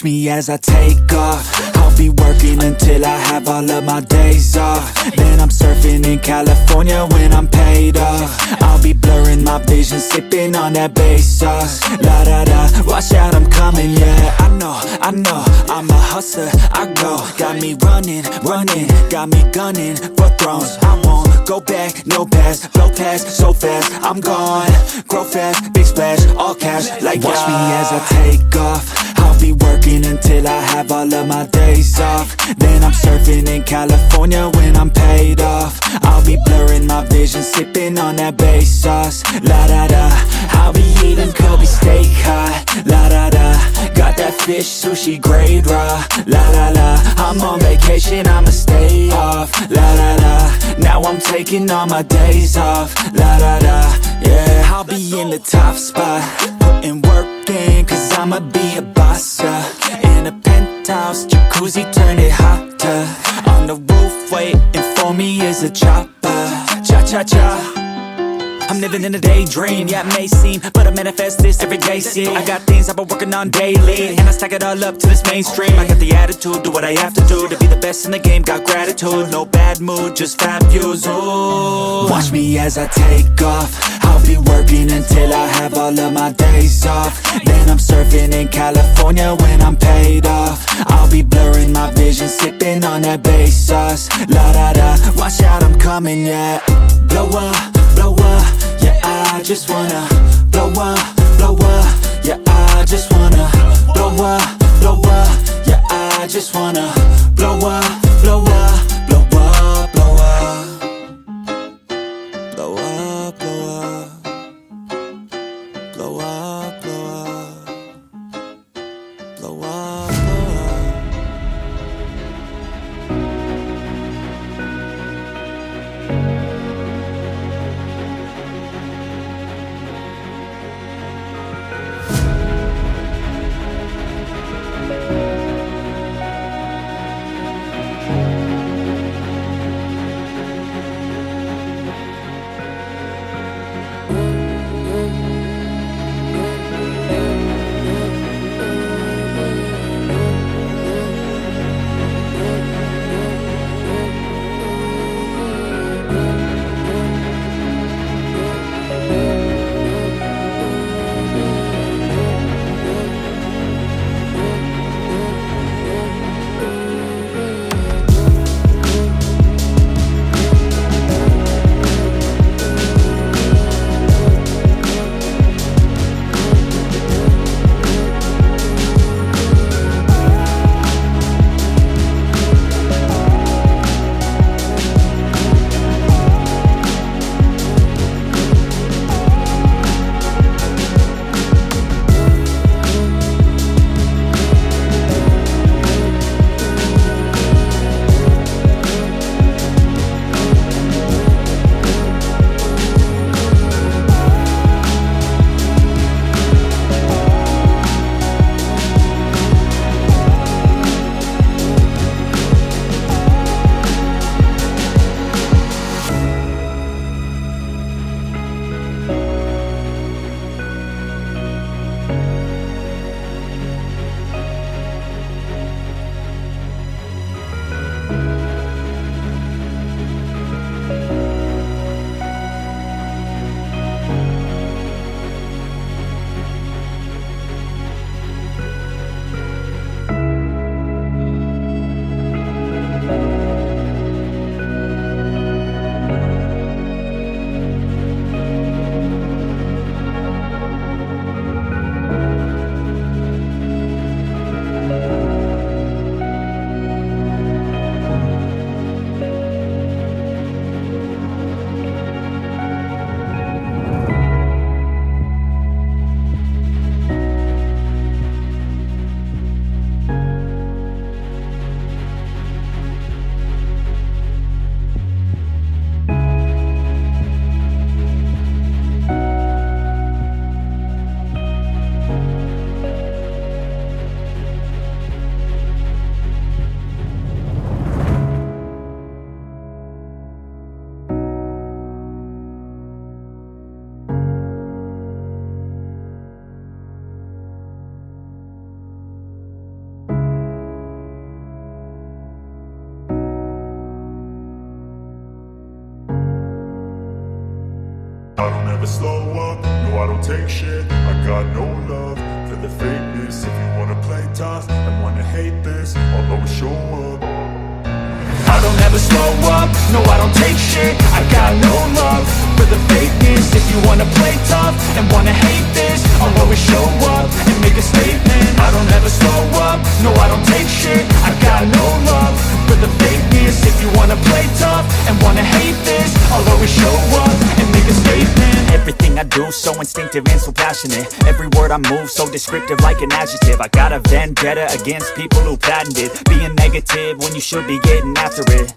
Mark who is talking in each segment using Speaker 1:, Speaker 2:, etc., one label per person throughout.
Speaker 1: Watch me as I take off. I'll be working until I have all of my days off. Then I'm surfing in California when I'm paid off. I'll be blurring my vision, sipping on that bass sauce. La da da, watch out, I'm coming, yeah. I know, I'm a hustler, I go. Got me running, got me gunning for thrones. I won't go back, no pass, blow past so fast. I'm gone, grow fast, big splash, all cash, like watch me as I take off. I'll be working until I have all of my days off. Then I'm surfing in California when I'm paid off. I'll be blurring my vision, sipping on that bass sauce. La da da, I'll be eating Kobe steak hot. La da da, got that fish sushi grade raw. La la la, I'm on vacation, I'ma stay off. La la la, now I'm taking all my days off. La da da, yeah. I'll be in the top spot, putting work in, cause I'ma be a boss, yeah. In a penthouse, jacuzzi, turn it hotter. On the roof, waiting for me is a chopper. Cha-cha-cha, I'm living in a daydream, yeah, it may seem, but I manifest this every day, see. I got things I've been working on daily, and I stack it all up to this mainstream. I got the attitude, do what I have to do to be the best in the game, got gratitude. No bad mood, just fat views, ooh. Watch me as I take off. I'll be working until I have all of my days off. Then I'm surfing in California when I'm paid off. I'll be blurring my vision, sipping on that bass sauce. La da da, watch out, I'm coming, yeah. Blow up, yeah, I just wanna blow up, yeah, I just wanna blow up, yeah, I just wanna blow up, blow up, blow up, blow up, blow up, blow up, blow up, blow up, blow up.
Speaker 2: never slow up, no I don't take shit. I got no love for the fakeness. If you wanna play tough and wanna hate this, I'll always show up.
Speaker 1: I don't ever slow up, no I don't take shit. I got no love for the fakeness. If you wanna play tough and wanna hate this, I'll always show up and make a statement. I don't ever slow up, no I don't take shit. I got no love for the fakeness. If you wanna play tough and wanna hate this, I'll always show up and make a statement. Everything I do so instinctive and so passionate. Every word I move so descriptive like an adjective. I got a vendetta against people who patented being negative when you should be getting after it.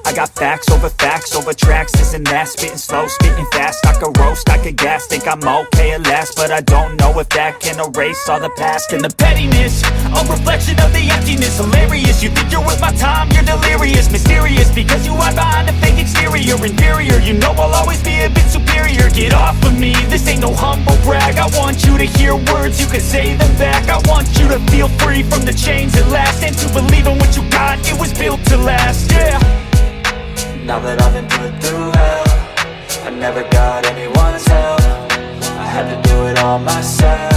Speaker 1: I got facts over tracks, this and that. Spitting slow, spitting fast. I could roast, I could gas. Think I'm okay at last, but I don't know if that can erase all the past. And the pettiness, a reflection of the emptiness. Hilarious, you think you're worth my time, you're delirious. Mysterious, because you hide behind a fake exterior. Inferior, you know I'll always be a bit superior. Get off of me, this ain't no humble brag. I want you to hear words, you can say them back. I want you to feel free from the chains at last, and to believe in what you got, it was built to last, yeah. Now that I've been put through hell, I never got anyone's help. I had to do it all myself.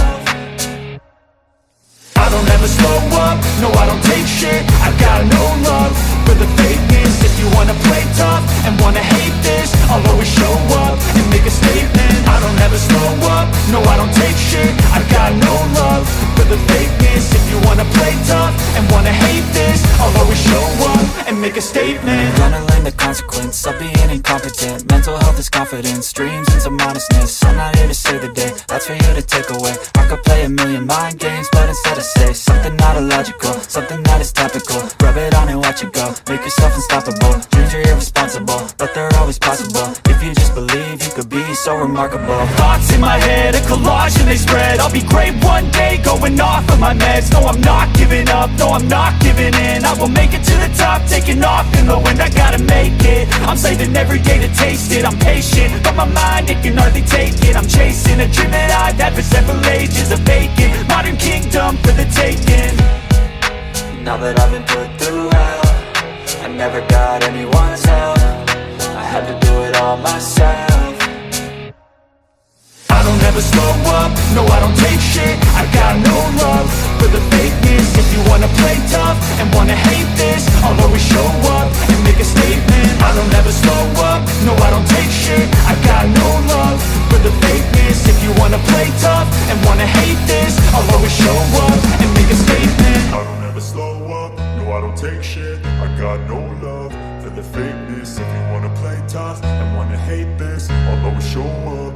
Speaker 1: I don't ever slow up, no I don't take shit. I got no love for the fakeness. If you wanna play tough and wanna hate this, I'll always show up and make a statement. I don't ever slow up, no I don't take shit. I got no love for the fakeness. If you wanna play tough and wanna hate this, I'll always show up and make a statement. Gonna learn the consequence of being incompetent. Mental health is confidence, dreams into modestness. I'm not here to save the day, that's for you to take away. I could play a million mind games, but instead I say something not illogical, something that is topical. Rub it on and watch it go, make yourself unstoppable. Dreams are irresponsible, but they're always possible. If you just believe, you could be so remarkable. Thoughts in my head, a collage and they spread. I'll be great one day, going off of my meds. No, I'm not giving up, no, I'm not giving in. I will make it to the top, taking off in the wind. I gotta make it, I'm saving every day to taste it. I'm patient, but my mind, it can hardly take it. I'm chasing a dream that I've had for several ages. A vacant, modern kingdom for the taking. Now that I've been put through hell, I never got anyone's help. I had to do it all myself. I don't ever slow up, no I don't take shit. I got no love for the fakeness. If you wanna play tough and wanna hate this, I'll always show up and make a statement. I don't ever slow up, no I don't take shit. I got no love for the fakeness. If you wanna play tough and wanna hate this, I'll always show up and make a statement.
Speaker 2: I don't ever slow up, no I don't take shit. I got no love for the fakeness. If you wanna play tough and wanna hate this, I'll always show up.